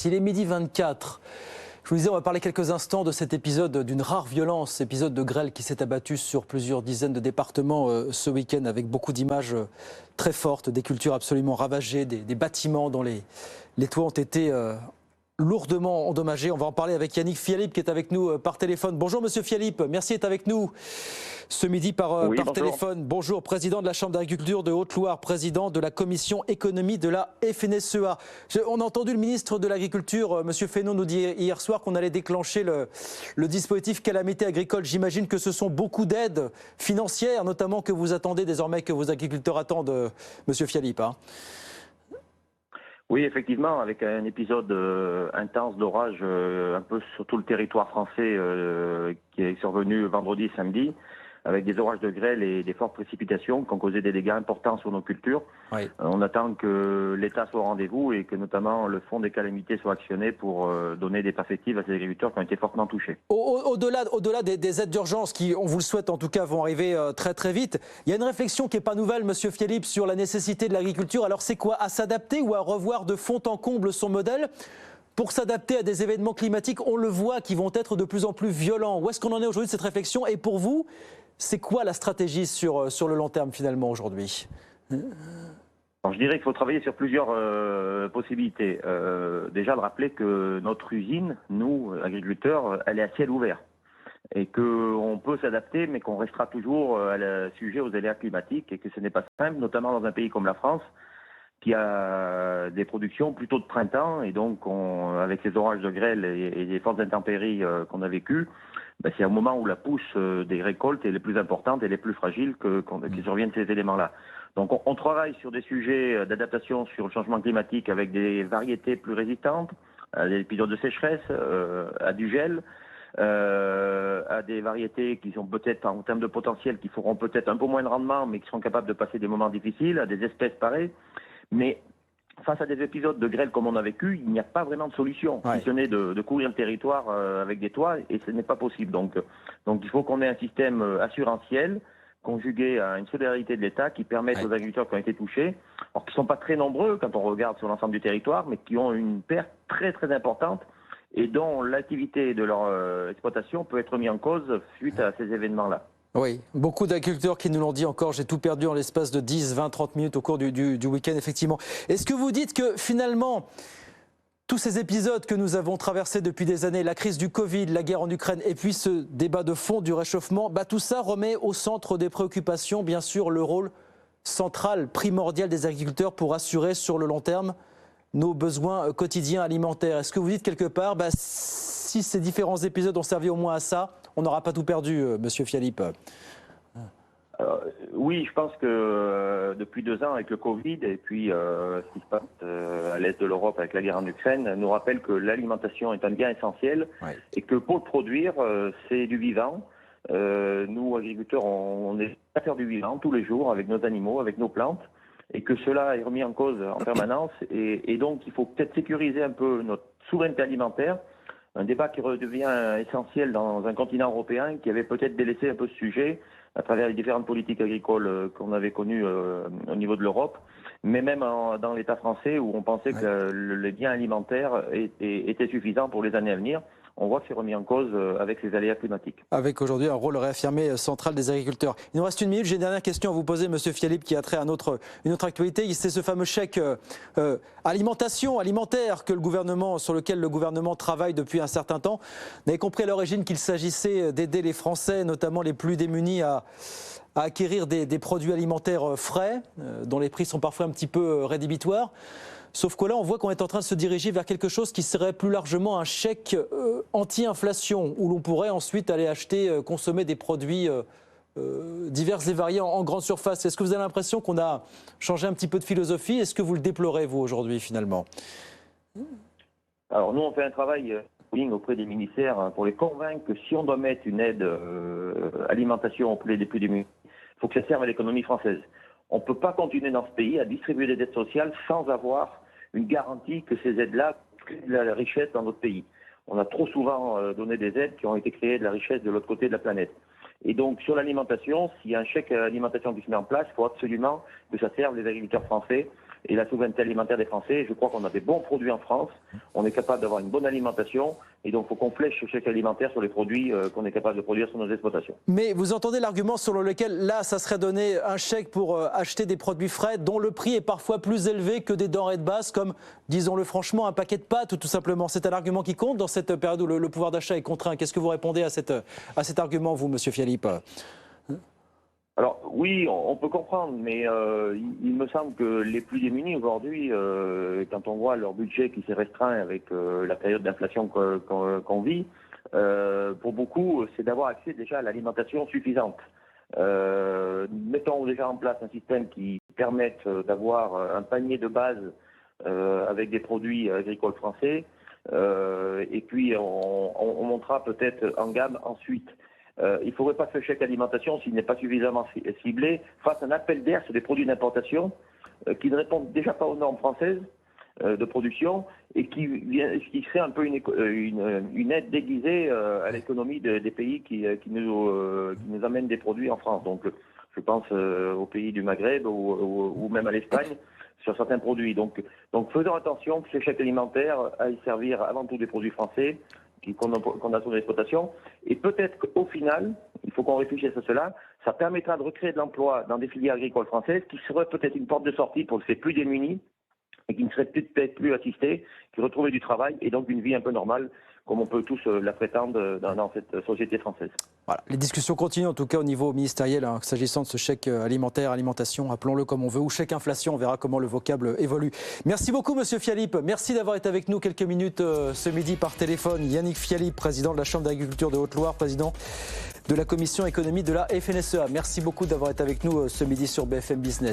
mars. Il est midi 24. Je vous disais, on va parler quelques instants de cet épisode d'une rare violence, épisode de grêle qui s'est abattu sur plusieurs dizaines de départements ce week-end avec beaucoup d'images très fortes, des cultures absolument ravagées, des bâtiments dont les toits ont été lourdement endommagés. On va en parler avec Yannick Fialip qui est avec nous par téléphone. Bonjour Monsieur Fialip, merci d'être avec nous ce midi par téléphone. Bonjour, président de la Chambre d'agriculture de Haute-Loire, président de la commission économie de la FNSEA. On a entendu le ministre de l'Agriculture, Monsieur Fesneau, nous dire hier soir qu'on allait déclencher le dispositif calamité agricole. J'imagine que ce sont beaucoup d'aides financières, notamment que vous attendez désormais, que vos agriculteurs attendent, Monsieur Fialip. Oui, effectivement, avec un épisode intense d'orage un peu sur tout le territoire français qui est survenu vendredi et samedi, avec des orages de grêle et des fortes précipitations qui ont causé des dégâts importants sur nos cultures. Oui. On attend que l'État soit au rendez-vous et que notamment le fonds des calamités soit actionné pour donner des perspectives à ces agriculteurs qui ont été fortement touchés. Au-delà des aides d'urgence qui, on vous le souhaite en tout cas, vont arriver très très vite, il y a une réflexion qui n'est pas nouvelle, Monsieur Fialip, sur la nécessité de l'agriculture. Alors c'est quoi? À s'adapter ou à revoir de fond en comble son modèle pour s'adapter à des événements climatiques, on le voit, qui vont être de plus en plus violents? Où est-ce qu'on en est aujourd'hui de cette réflexion? Et pour vous, c'est quoi la stratégie sur le long terme finalement aujourd'hui? Alors, je dirais qu'il faut travailler sur plusieurs possibilités. Déjà de rappeler que notre usine, nous, agriculteurs, elle est à ciel ouvert. Et qu'on peut s'adapter, mais qu'on restera toujours sujet aux aléas climatiques et que ce n'est pas simple, notamment dans un pays comme la France, qui a des productions plutôt de printemps. Et donc, avec les orages de grêle et les fortes intempéries qu'on a vécues, c'est un moment où la pousse des récoltes est les plus importante et les plus fragiles qui surviennent ces éléments-là. Donc on travaille sur des sujets d'adaptation sur le changement climatique avec des variétés plus résistantes, à des épisodes de sécheresse, à du gel, à des variétés qui sont peut-être en termes de potentiel, qui feront peut-être un peu moins de rendement, mais qui seront capables de passer des moments difficiles, à des espèces pareilles. Mais face à des épisodes de grêle comme on a vécu, il n'y a pas vraiment de solution, si ce n'est de couvrir le territoire avec des toits, et ce n'est pas possible. Donc il faut qu'on ait un système assurantiel, conjugué à une solidarité de l'État qui permette aux agriculteurs qui ont été touchés, alors qui ne sont pas très nombreux quand on regarde sur l'ensemble du territoire, mais qui ont une perte très très importante et dont l'activité de leur exploitation peut être mise en cause suite à ces événements-là. Oui, beaucoup d'agriculteurs qui nous l'ont dit encore, j'ai tout perdu en l'espace de 10, 20, 30 minutes au cours du week-end, effectivement. Est-ce que vous dites que finalement, tous ces épisodes que nous avons traversés depuis des années, la crise du Covid, la guerre en Ukraine et puis ce débat de fond du réchauffement, tout ça remet au centre des préoccupations, bien sûr, le rôle central, primordial des agriculteurs pour assurer sur le long terme nos besoins quotidiens alimentaires. Est-ce que vous dites quelque part, si ces différents épisodes ont servi au moins à ça, on n'aura pas tout perdu, Monsieur Fialip? Oui, je pense que depuis 2 ans avec le Covid et puis ce qui se passe à l'est de l'Europe avec la guerre en Ukraine nous rappelle que l'alimentation est un bien essentiel et que pour le produire, c'est du vivant. Nous, agriculteurs, on est à faire du vivant tous les jours avec nos animaux, avec nos plantes et que cela est remis en cause en permanence et donc il faut peut-être sécuriser un peu notre souveraineté alimentaire. Un débat qui redevient essentiel dans un continent européen qui avait peut-être délaissé un peu ce sujet à travers les différentes politiques agricoles qu'on avait connues au niveau de l'Europe, mais même dans l'État français où on pensait que les biens alimentaires étaient suffisants pour les années à venir. On voit que c'est remis en cause avec ces aléas climatiques. Avec aujourd'hui un rôle réaffirmé central des agriculteurs. Il nous reste 1 minute. J'ai une dernière question à vous poser, Monsieur Fialip, qui a trait à une autre actualité. C'est ce fameux chèque alimentaire sur lequel le gouvernement travaille depuis un certain temps. Vous avez compris à l'origine qu'il s'agissait d'aider les Français, notamment les plus démunis, à acquérir des produits alimentaires frais, dont les prix sont parfois un petit peu rédhibitoires. Sauf que là, on voit qu'on est en train de se diriger vers quelque chose qui serait plus largement un chèque anti-inflation, où l'on pourrait ensuite aller acheter, consommer des produits divers et variés en grande surface. Est-ce que vous avez l'impression qu'on a changé un petit peu de philosophie? Est-ce que vous le déplorez, vous, aujourd'hui, finalement? Alors, nous, on fait un travail auprès des ministères pour les convaincre que si on doit mettre une aide alimentation auprès des plus démunis, il faut que ça serve à l'économie française. On ne peut pas continuer dans ce pays à distribuer des aides sociales sans avoir une garantie que ces aides-là créent de la richesse dans notre pays. On a trop souvent donné des aides qui ont été créées de la richesse de l'autre côté de la planète. Et donc, sur l'alimentation, s'il y a un chèque alimentation qui se met en place, il faut absolument que ça serve les agriculteurs français et la souveraineté alimentaire des Français. Je crois qu'on a des bons produits en France, on est capable d'avoir une bonne alimentation, et donc il faut qu'on flèche ce chèque alimentaire sur les produits qu'on est capable de produire sur nos exploitations. Mais vous entendez l'argument selon lequel là, ça serait donné un chèque pour acheter des produits frais dont le prix est parfois plus élevé que des denrées de base comme, disons-le franchement, un paquet de pâtes ou tout simplement. C'est un argument qui compte dans cette période où le pouvoir d'achat est contraint. Qu'est-ce que vous répondez à cet argument, vous, Monsieur Fialip? Alors oui, on peut comprendre, mais il me semble que les plus démunis aujourd'hui, quand on voit leur budget qui s'est restreint avec la période d'inflation qu'on vit, pour beaucoup, c'est d'avoir accès déjà à l'alimentation suffisante. Mettons déjà en place un système qui permette d'avoir un panier de base avec des produits agricoles français, et puis on montera peut-être en gamme ensuite. Il ne faudrait pas que ce chèque alimentation, s'il n'est pas suffisamment ciblé, fasse un appel d'air sur des produits d'importation qui ne répondent déjà pas aux normes françaises de production et qui serait un peu une aide déguisée à l'économie des pays qui nous amènent des produits en France. Donc je pense aux pays du Maghreb ou même à l'Espagne sur certains produits. Donc faisons attention que ce chèque alimentaire aille servir avant tout des produits français qu'on a sur l'exploitation. Et peut-être qu'au final, il faut qu'on réfléchisse à cela, ça permettra de recréer de l'emploi dans des filières agricoles françaises qui seraient peut-être une porte de sortie pour ces plus démunis et qui ne seraient peut-être plus assistés, qui retrouveraient du travail et donc une vie un peu normale, comme on peut tous la prétendre dans cette société française. Voilà, les discussions continuent en tout cas au niveau ministériel, s'agissant de ce chèque alimentaire, alimentation, appelons-le comme on veut, ou chèque inflation, on verra comment le vocable évolue. Merci beaucoup Monsieur Fialip, merci d'avoir été avec nous quelques minutes ce midi par téléphone. Yannick Fialip, président de la Chambre d'agriculture de Haute-Loire, président de la commission économie de la FNSEA. Merci beaucoup d'avoir été avec nous ce midi sur BFM Business.